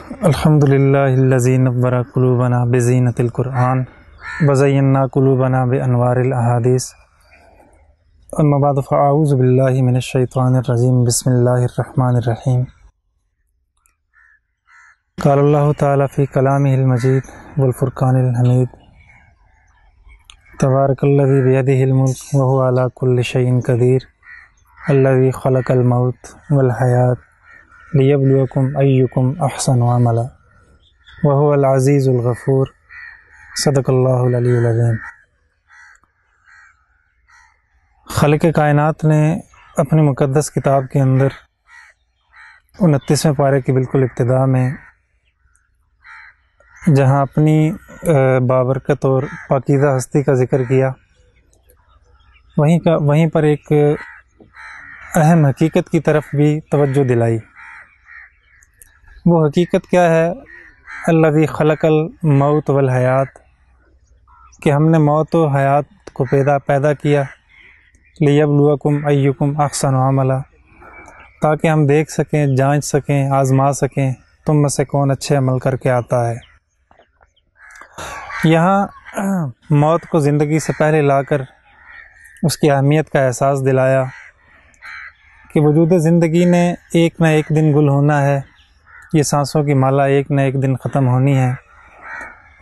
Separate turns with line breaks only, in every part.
الحمد للہ الذی نور قلوبنا بزینۃ القرآن وزینا قلوبنا بانوار الاحادیث اما بعد فاعوذ باللہ من الشیطان الرجیم بسم اللہ الرحمن الرحیم قال اللہ تعالی فی کلامہ المجید والفرقان الحمید تبارک الذی بیدہ الملک وہو علی کل شیء قدیر الذی خلق الموت والحیاۃ لیبلوکم ایکم احسن عملا وہو العزیز الغفور صدق اللہ العلی العظیم۔ خالق کائنات نے اپنی مقدس کتاب کے اندر 29ویں پارے کی بالکل ابتدا میں جہاں اپنی بابرکت اور پاکیزہ ہستی کا ذکر کیا، وہیں پر ایک اہم حقیقت کی طرف بھی توجہ دلائی۔ وہ حقیقت کیا ہے؟ الذی خلق الموت والحیات، کہ ہم نے موت و حیات کو پیدا کیا، لیبلوکم ایکم احسن عملا، تاکہ ہم دیکھ سکیں، جانچ سکیں، آزما سکیں تم میں سے کون اچھے عمل کر کے آتا ہے۔ یہاں موت کو زندگی سے پہلے لا کر اس کی اہمیت کا احساس دلایا کہ وجود زندگی نے ایک نہ ایک دن گل ہونا ہے، یہ سانسوں کی مالا ایک نہ ایک دن ختم ہونی ہے،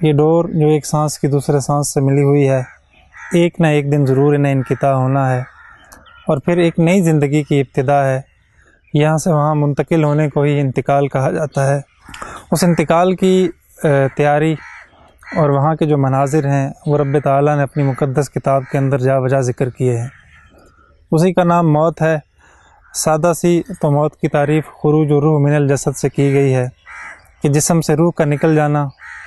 یہ ڈور جو ایک سانس کی دوسرے سانس سے ملی ہوئی ہے ایک نہ ایک دن ضرور انہیں انقطاع ہونا ہے، اور پھر ایک نئی زندگی کی ابتدا ہے۔ یہاں سے وہاں منتقل ہونے کو ہی انتقال کہا جاتا ہے۔ اس انتقال کی تیاری اور وہاں کے جو مناظر ہیں وہ رب تعالیٰ نے اپنی مقدس کتاب کے اندر جا بجا ذکر کیے ہیں۔ اسی کا نام موت ہے۔ سادہ سی تو موت کی تعریف خروج روح من الجسد سے کی گئی ہے کہ جسم سے روح کا نکل جانا،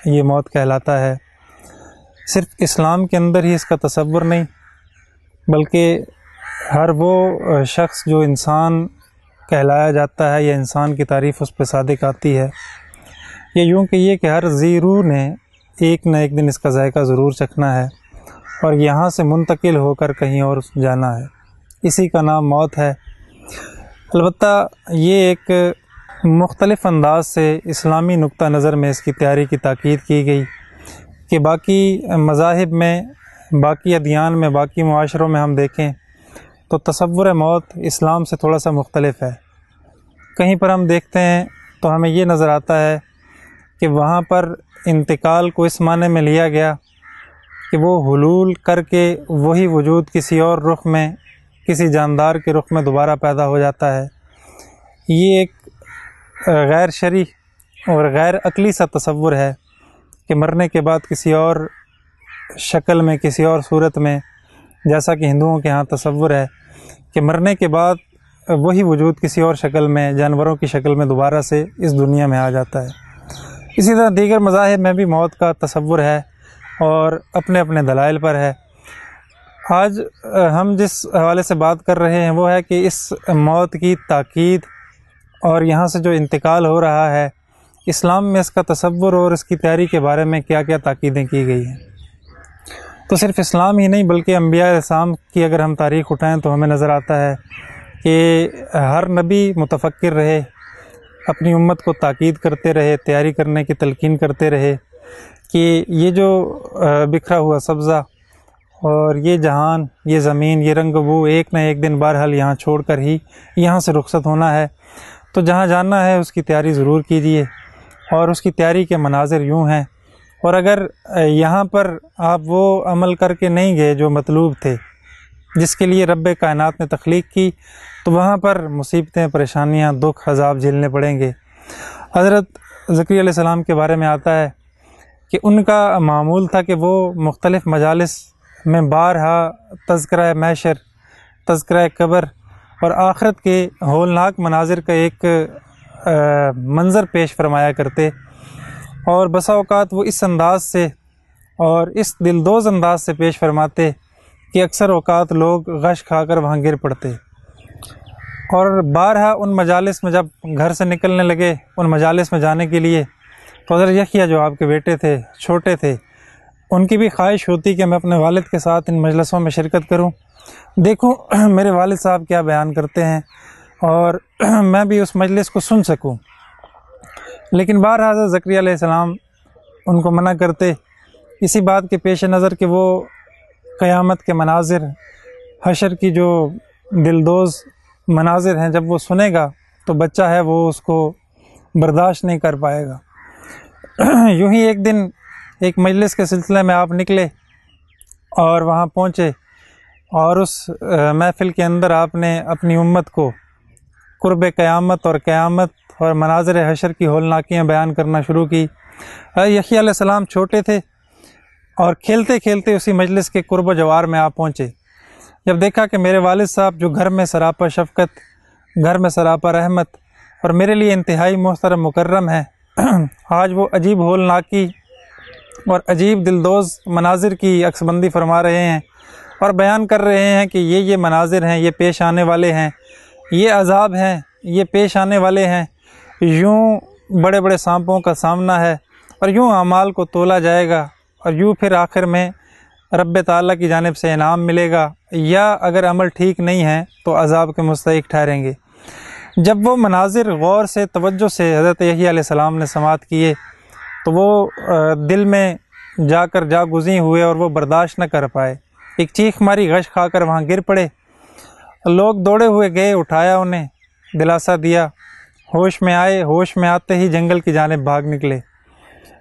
یہ موت کہلاتا ہے۔ صرف اسلام کے اندر ہی اس کا تصور نہیں، بلکہ ہر وہ شخص جو انسان کہلایا جاتا ہے یا انسان کی تعریف اس پہ صادق آتی ہے، یہ یوں کہ یہ کہ ہر ذی روح نے ایک نہ ایک دن اس کا ذائقہ ضرور چکھنا ہے اور یہاں سے منتقل ہو کر کہیں اور جانا ہے، اسی کا نام موت ہے۔ البتہ یہ ایک مختلف انداز سے اسلامی نقطہ نظر میں اس کی تیاری کی تاکید کی گئی کہ باقی مذاہب میں، باقی ادیان میں، باقی معاشروں میں ہم دیکھیں تو تصور موت اسلام سے تھوڑا سا مختلف ہے۔ کہیں پر ہم دیکھتے ہیں تو ہمیں یہ نظر آتا ہے کہ وہاں پر انتقال کو اس معنی میں لیا گیا کہ وہ حلول کر کے وہی وجود کسی اور رخ میں، کسی جاندار کے رخ میں دوبارہ پیدا ہو جاتا ہے۔ یہ ایک غیر شرعی اور غیر عقلی سا تصور ہے کہ مرنے کے بعد کسی اور شکل میں، کسی اور صورت میں، جیسا کہ ہندوؤں کے ہاں تصور ہے کہ مرنے کے بعد وہی وجود کسی اور شکل میں، جانوروں کی شکل میں دوبارہ سے اس دنیا میں آ جاتا ہے۔ اسی طرح دیگر مذاہب میں بھی موت کا تصور ہے اور اپنے اپنے دلائل پر ہے۔ آج ہم جس حوالے سے بات کر رہے ہیں وہ ہے کہ اس موت کی تاکید اور یہاں سے جو انتقال ہو رہا ہے، اسلام میں اس کا تصور اور اس کی تیاری کے بارے میں کیا کیا تاکیدیں کی گئی ہیں۔ تو صرف اسلام ہی نہیں بلکہ انبیاء اسلام کی اگر ہم تاریخ اٹھائیں تو ہمیں نظر آتا ہے کہ ہر نبی متفکر رہے، اپنی امت کو تاکید کرتے رہے، تیاری کرنے کی تلقین کرتے رہے کہ یہ جو بکھرا ہوا سبزہ اور یہ جہان، یہ زمین، یہ رنگ بو ایک نہ ایک دن بہرحال یہاں چھوڑ کر ہی یہاں سے رخصت ہونا ہے، تو جہاں جانا ہے اس کی تیاری ضرور کیجیے، اور اس کی تیاری کے مناظر یوں ہیں۔ اور اگر یہاں پر آپ وہ عمل کر کے نہیں گئے جو مطلوب تھے، جس کے لیے رب کائنات نے تخلیق کی، تو وہاں پر مصیبتیں، پریشانیاں، دکھ، عذاب جھیلنے پڑیں گے۔ حضرت زکریا علیہ السلام کے بارے میں آتا ہے کہ ان کا معمول تھا کہ وہ مختلف مجالس میں بارہا تذکرہ محشر، تذکرہ قبر اور آخرت کے ہولناک مناظر کا ایک منظر پیش فرمایا کرتے، اور بسا اوقات وہ اس انداز سے اور اس دلدوز انداز سے پیش فرماتے کہ اکثر اوقات لوگ غش کھا کر وہاں گر پڑتے۔ اور بارہا ان مجالس میں جب گھر سے نکلنے لگے، ان مجالس میں جانے کے لیے، تو حضرت یحییٰ جو آپ کے بیٹے تھے، چھوٹے تھے، ان کی بھی خواہش ہوتی کہ میں اپنے والد کے ساتھ ان مجلسوں میں شرکت کروں، دیکھوں میرے والد صاحب کیا بیان کرتے ہیں اور میں بھی اس مجلس کو سن سکوں۔ لیکن بہرحال حضرت زکریا علیہ السلام ان کو منع کرتے، اسی بات کے پیش نظر کہ وہ قیامت کے مناظر، حشر کی جو دلدوز مناظر ہیں، جب وہ سنے گا تو بچہ ہے وہ اس کو برداشت نہیں کر پائے گا۔ یوں ہی ایک دن ایک مجلس کے سلسلے میں آپ نکلے اور وہاں پہنچے، اور اس محفل کے اندر آپ نے اپنی امت کو قرب قیامت اور مناظر حشر کی ہولناکیاں بیان کرنا شروع کی۔ یحییٰ علیہ السلام چھوٹے تھے اور کھیلتے کھیلتے اسی مجلس کے قرب و جوار میں آپ پہنچے۔ جب دیکھا کہ میرے والد صاحب جو گھر میں سراپا شفقت، گھر میں سراپا رحمت اور میرے لیے انتہائی محترم مکرم ہے، آج وہ عجیب ہولناکی اور عجیب دلدوز مناظر کی عکس بندی فرما رہے ہیں اور بیان کر رہے ہیں کہ یہ مناظر ہیں، یہ پیش آنے والے ہیں، یہ عذاب ہیں، یہ پیش آنے والے ہیں، یوں بڑے بڑے سانپوں کا سامنا ہے اور یوں اعمال کو تولا جائے گا اور یوں پھر آخر میں رب تعالیٰ کی جانب سے انعام ملے گا، یا اگر عمل ٹھیک نہیں ہے تو عذاب کے مستحق ٹھہریں گے۔ جب وہ مناظر غور سے توجہ سے حضرت یحییٰ علیہ السلام نے سماعت کیے تو وہ دل میں جا گزیں ہوئے اور وہ برداشت نہ کر پائے، ایک چیخ ماری غش کھا کر وہاں گر پڑے۔ لوگ دوڑے ہوئے گئے، اٹھایا، انہیں دلاسا دیا، ہوش میں آئے، ہوش میں آتے ہی جنگل کی جانب بھاگ نکلے۔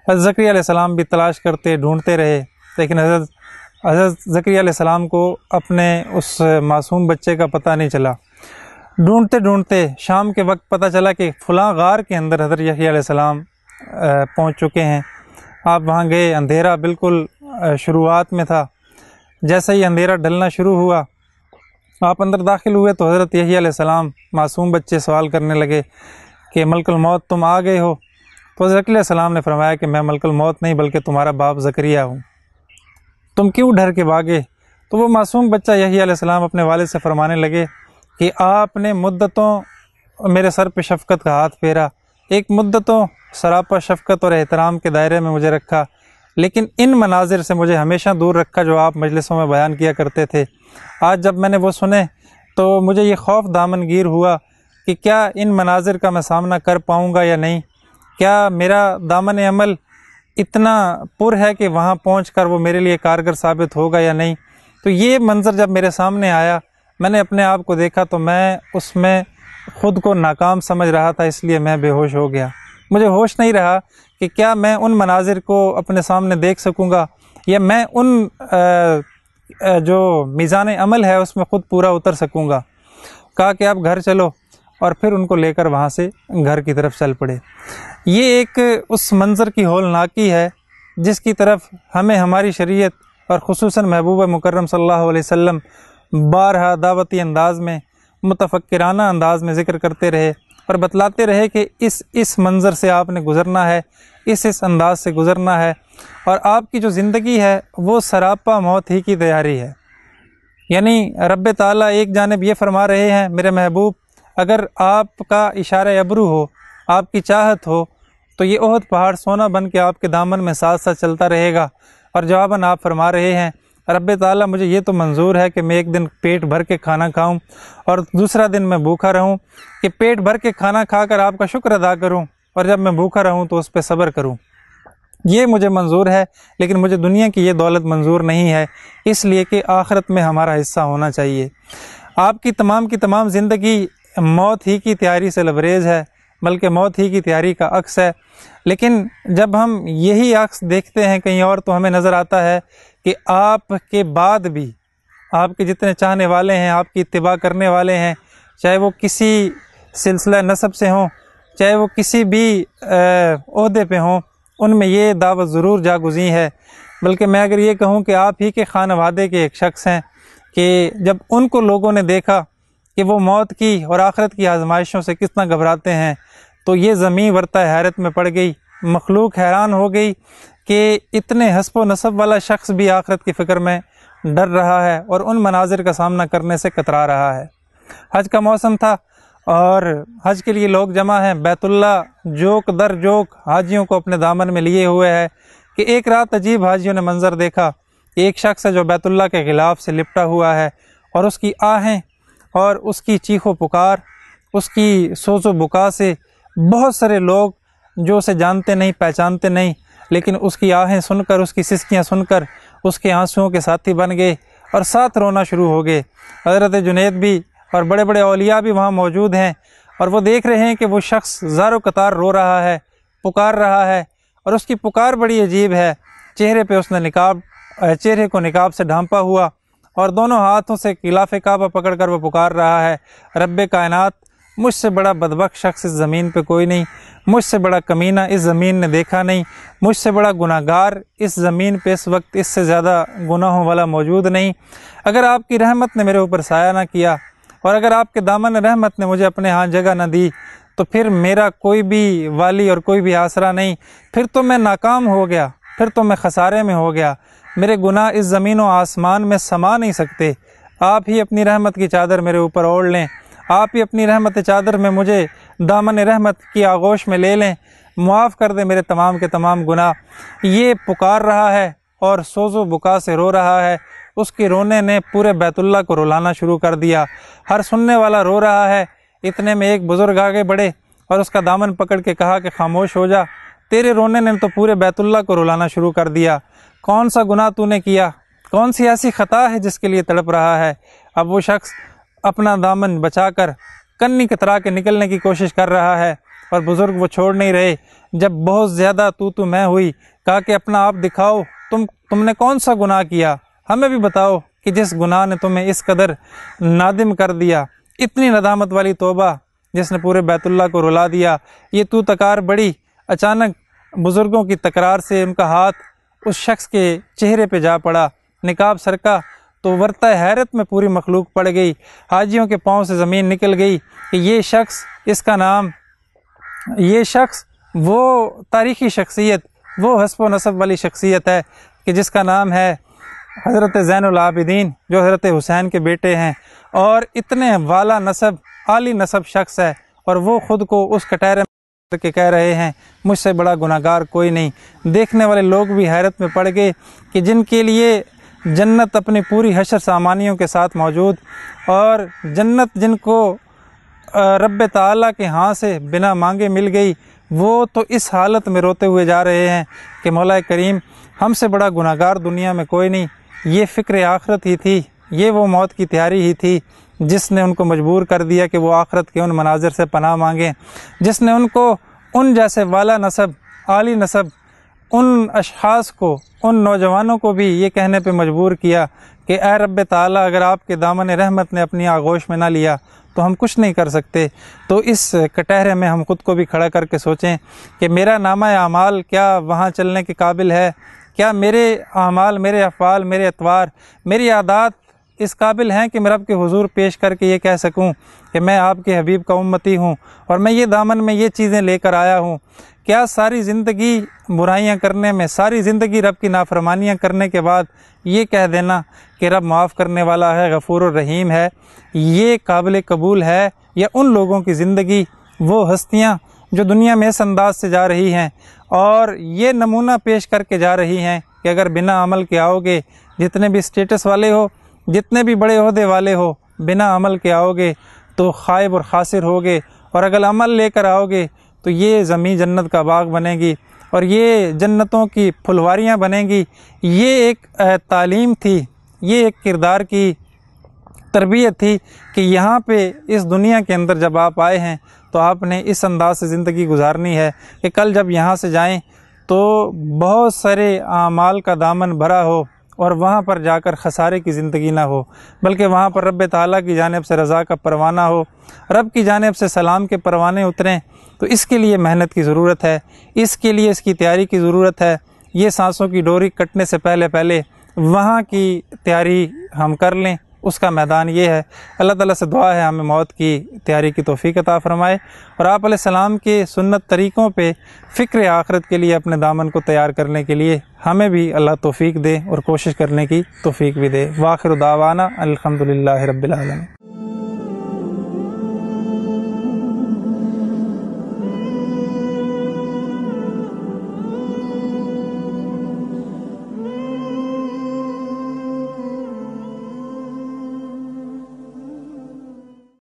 حضرت زکریا علیہ السلام بھی تلاش کرتے ڈھونڈتے رہے، لیکن حضرت زکریا علیہ السلام کو اپنے اس معصوم بچے کا پتہ نہیں چلا۔ ڈھونڈتے ڈھونڈتے شام کے وقت پتہ چلا کہ فلاں غار کے اندر حضرت یحییٰ علیہ السلام پہنچ چکے ہیں۔ آپ وہاں گئے، اندھیرا بالکل شروعات میں تھا۔ جیسا ہی اندھیرا ڈلنا شروع ہوا، آپ اندر داخل ہوئے تو حضرت یحییٰ علیہ السلام معصوم بچے سوال کرنے لگے کہ ملک الموت تم آ گئے ہو؟ تو حضرت علیہ السلام نے فرمایا کہ میں ملک الموت نہیں بلکہ تمہارا باپ زکریا ہوں، تم کیوں ڈر کے بھاگے؟ تو وہ معصوم بچہ یحییٰ علیہ السلام اپنے والد سے فرمانے لگے کہ آپ نے مدتوں میرے سر پہ شفقت کا ہاتھ پھیرا، ایک مدتوں سراپا شفقت اور احترام کے دائرے میں مجھے رکھا، لیکن ان مناظر سے مجھے ہمیشہ دور رکھا جو آپ مجلسوں میں بیان کیا کرتے تھے۔ آج جب میں نے وہ سنے تو مجھے یہ خوف دامن گیر ہوا کہ کیا ان مناظر کا میں سامنا کر پاؤں گا یا نہیں، کیا میرا دامن عمل اتنا پر ہے کہ وہاں پہنچ کر وہ میرے لیے کارگر ثابت ہوگا یا نہیں۔ تو یہ منظر جب میرے سامنے آیا، میں نے اپنے آپ کو دیکھا تو میں اس میں خود کو ناکام سمجھ رہا تھا، اس لیے میں بے ہوش ہو گیا۔ مجھے ہوش نہیں رہا کہ کیا میں ان مناظر کو اپنے سامنے دیکھ سکوں گا یا میں ان جو میزان عمل ہے اس میں خود پورا اتر سکوں گا۔ کہا کہ آپ گھر چلو، اور پھر ان کو لے کر وہاں سے گھر کی طرف چل پڑے۔ یہ ایک اس منظر کی ہولناکی ہے جس کی طرف ہمیں ہماری شریعت اور خصوصاً محبوب مکرم صلی اللہ علیہ وسلم بارہا دعوتی انداز میں، متفکرانہ انداز میں ذکر کرتے رہے اور بتلاتے رہے کہ اس منظر سے آپ نے گزرنا ہے، اس انداز سے گزرنا ہے، اور آپ کی جو زندگی ہے وہ سراپا موت ہی کی تیاری ہے۔ یعنی رب تعالیٰ ایک جانب یہ فرما رہے ہیں میرے محبوب، اگر آپ کا اشارہ ابرو ہو، آپ کی چاہت ہو تو یہ احد پہاڑ سونا بن کے آپ کے دامن میں ساتھ ساتھ چلتا رہے گا، اور جواباً آپ فرما رہے ہیں رب تعالیٰ مجھے یہ تو منظور ہے کہ میں ایک دن پیٹ بھر کے کھانا کھاؤں اور دوسرا دن میں بھوکا رہوں، کہ پیٹ بھر کے کھانا کھا کر آپ کا شکر ادا کروں اور جب میں بھوکا رہوں تو اس پہ صبر کروں، یہ مجھے منظور ہے، لیکن مجھے دنیا کی یہ دولت منظور نہیں ہے، اس لیے کہ آخرت میں ہمارا حصہ ہونا چاہیے۔ آپ کی تمام زندگی موت ہی کی تیاری سے لبریز ہے، بلکہ موت ہی کی تیاری کا عکس ہے، لیکن جب ہم یہی عکس دیکھتے ہیں کہیں اور تو ہمیں نظر آتا ہے کہ آپ کے بعد بھی آپ کے جتنے چاہنے والے ہیں، آپ کی اتباع کرنے والے ہیں، چاہے وہ کسی سلسلہ نسب سے ہوں، چاہے وہ کسی بھی عہدے پہ ہوں، ان میں یہ دعوت ضرور جاگزیں ہے۔ بلکہ میں اگر یہ کہوں کہ آپ ہی کے خانوادے کے ایک شخص ہیں کہ جب ان کو لوگوں نے دیکھا کہ وہ موت کی اور آخرت کی آزمائشوں سے کتنا گھبراتے ہیں، تو یہ زمین ورطہ حیرت میں پڑ گئی، مخلوق حیران ہو گئی کہ اتنے حسب و نسب والا شخص بھی آخرت کی فکر میں ڈر رہا ہے اور ان مناظر کا سامنا کرنے سے کترا رہا ہے۔ حج کا موسم تھا اور حج کے لیے لوگ جمع ہیں، بیت اللہ جوک در جوک حاجیوں کو اپنے دامن میں لیے ہوئے ہے کہ ایک رات عجیب حاجیوں نے منظر دیکھا کہ ایک شخص ہے جو بیت اللہ کے غلاف سے لپٹا ہوا ہے، اور اس کی آہیں اور اس کی چیخ و پکار، اس کی سوز و بکا سے بہت سارے لوگ جو اسے جانتے نہیں پہچانتے نہیں، لیکن اس کی آہیں سن کر، اس کی سسکیاں سن کر اس کے آنسوؤں کے ساتھی بن گئے اور ساتھ رونا شروع ہو گئے۔ حضرت جنید بھی اور بڑے بڑے اولیاء بھی وہاں موجود ہیں، اور وہ دیکھ رہے ہیں کہ وہ شخص زار و قطار رو رہا ہے، پکار رہا ہے، اور اس کی پکار بڑی عجیب ہے۔ چہرے پہ اس نے چہرے کو نقاب سے ڈھانپا ہوا، اور دونوں ہاتھوں سے غلاف کعبہ پکڑ کر وہ پکار رہا ہے، رب کائنات، مجھ سے بڑا بدبخت شخص اس زمین پہ کوئی نہیں، مجھ سے بڑا کمینہ اس زمین نے دیکھا نہیں، مجھ سے بڑا گناہ گار اس زمین پہ اس وقت اس سے زیادہ گناہوں والا موجود نہیں۔ اگر آپ کی رحمت نے میرے اوپر سایہ نہ کیا، اور اگر آپ کے دامن رحمت نے مجھے اپنے ہاں جگہ نہ دی، تو پھر میرا کوئی بھی والی اور کوئی بھی آسرا نہیں، پھر تو میں ناکام ہو گیا، پھر تو میں خسارے میں ہو گیا، میرے گناہ اس زمین و آسمان میں سما نہیں سکتے۔ آپ ہی اپنی رحمت کی چادر میرے اوپر اوڑھ لیں، آپ ہی اپنی رحمت چادر میں مجھے دامن رحمت کی آغوش میں لے لیں، معاف کر دیں میرے تمام کے تمام گناہ۔ یہ پکار رہا ہے اور سوز و بکا سے رو رہا ہے، اس کے رونے نے پورے بیت اللہ کو رلانا شروع کر دیا، ہر سننے والا رو رہا ہے۔ اتنے میں ایک بزرگ آگے بڑھے اور اس کا دامن پکڑ کے کہا کہ خاموش ہو جا، تیرے رونے نے تو پورے بیت اللہ کو رلانا شروع کر دیا، کون سا گناہ تو نے کیا، کون سی ایسی خطا ہے جس کے لیے تڑپ رہا ہے؟ اب وہ شخص اپنا دامن بچا کر کنی کترا کے نکلنے کی کوشش کر رہا ہے، اور بزرگ وہ چھوڑ نہیں رہے۔ جب بہت زیادہ تو میں ہوئی، کہا کہ اپنا آپ دکھاؤ، تم نے کون سا گناہ کیا، ہمیں بھی بتاؤ کہ جس گناہ نے تمہیں اس قدر نادم کر دیا، اتنی ندامت والی توبہ جس نے پورے بیت اللہ کو رلا دیا۔ یہ تو تکار بڑی۔ اچانک بزرگوں کی تکرار سے ان کا ہاتھ اس شخص کے چہرے پہ جا پڑا، نقاب سرکا تو ورطہ حیرت میں پوری مخلوق پڑ گئی، حاجیوں کے پاؤں سے زمین نکل گئی کہ یہ شخص، اس کا نام، یہ شخص وہ تاریخی شخصیت، وہ حسب و نسب والی شخصیت ہے کہ جس کا نام ہے حضرت زین العابدین، جو حضرت حسین کے بیٹے ہیں، اور اتنے والا نسب، عالی نسب شخص ہے، اور وہ خود کو اس کٹہرے میں کے کہہ رہے ہیں مجھ سے بڑا گناہ گار کوئی نہیں۔ دیکھنے والے لوگ بھی حیرت میں پڑ گئے کہ جن کے لیے جنت اپنی پوری حشر سامانیوں کے ساتھ موجود، اور جنت جن کو رب تعالیٰ کے ہاں سے بنا مانگے مل گئی، وہ تو اس حالت میں روتے ہوئے جا رہے ہیں کہ مولا کریم، ہم سے بڑا گناہ گار دنیا میں کوئی نہیں۔ یہ فکر آخرت ہی تھی، یہ وہ موت کی تیاری ہی تھی جس نے ان کو مجبور کر دیا کہ وہ آخرت کے ان مناظر سے پناہ مانگیں، جس نے ان کو ان جیسے والا نسب، عالی نسب، ان اشخاص کو، ان نوجوانوں کو بھی یہ کہنے پہ مجبور کیا کہ اے رب تعالیٰ، اگر آپ کے دامن رحمت نے اپنی آغوش میں نہ لیا تو ہم کچھ نہیں کر سکتے۔ تو اس کٹہرے میں ہم خود کو بھی کھڑا کر کے سوچیں کہ میرا نامہ اعمال کیا وہاں چلنے کے قابل ہے؟ کیا میرے اعمال، میرے افعال، میرے اطوار، میری عادات اس قابل ہیں کہ میں رب کے حضور پیش کر کے یہ کہہ سکوں کہ میں آپ کے حبیب کا امتی ہوں، اور میں یہ دامن میں یہ چیزیں لے کر آیا ہوں؟ کیا ساری زندگی برائیاں کرنے میں، ساری زندگی رب کی نافرمانیاں کرنے کے بعد یہ کہہ دینا کہ رب معاف کرنے والا ہے، غفور الرحیم ہے، یہ قابل قبول ہے؟ یا ان لوگوں کی زندگی، وہ ہستیاں جو دنیا میں اس انداز سے جا رہی ہیں اور یہ نمونہ پیش کر کے جا رہی ہیں کہ اگر بنا عمل کے آؤ گے، جتنے بھی اسٹیٹس والے ہو، جتنے بھی بڑے عہدے والے ہو، بنا عمل کے آؤ گے تو خائب اور خاسر ہوگے، اور اگر عمل لے کر آؤ گے تو یہ زمین جنت کا باغ بنے گی، اور یہ جنتوں کی پھلواریاں بنیں گی۔ یہ ایک تعلیم تھی، یہ ایک کردار کی تربیت تھی کہ یہاں پہ اس دنیا کے اندر جب آپ آئے ہیں تو آپ نے اس انداز سے زندگی گزارنی ہے کہ کل جب یہاں سے جائیں تو بہت سارے اعمال کا دامن بھرا ہو، اور وہاں پر جا کر خسارے کی زندگی نہ ہو، بلکہ وہاں پر رب تعالیٰ کی جانب سے رضا کا پروانہ ہو، رب کی جانب سے سلام کے پروانے اتریں۔ تو اس کے لیے محنت کی ضرورت ہے، اس کے لیے اس کی تیاری کی ضرورت ہے۔ یہ سانسوں کی ڈوری کٹنے سے پہلے وہاں کی تیاری ہم کر لیں، اس کا میدان یہ ہے۔ اللہ تعالیٰ سے دعا ہے ہمیں موت کی تیاری کی توفیق عطا فرمائے، اور آپ علیہ السلام کے سنت طریقوں پہ فکر آخرت کے لیے اپنے دامن کو تیار کرنے کے لیے ہمیں بھی اللہ توفیق دے اور کوشش کرنے کی توفیق بھی دے۔ وآخر دعوانا الحمدللہ رب العالمین۔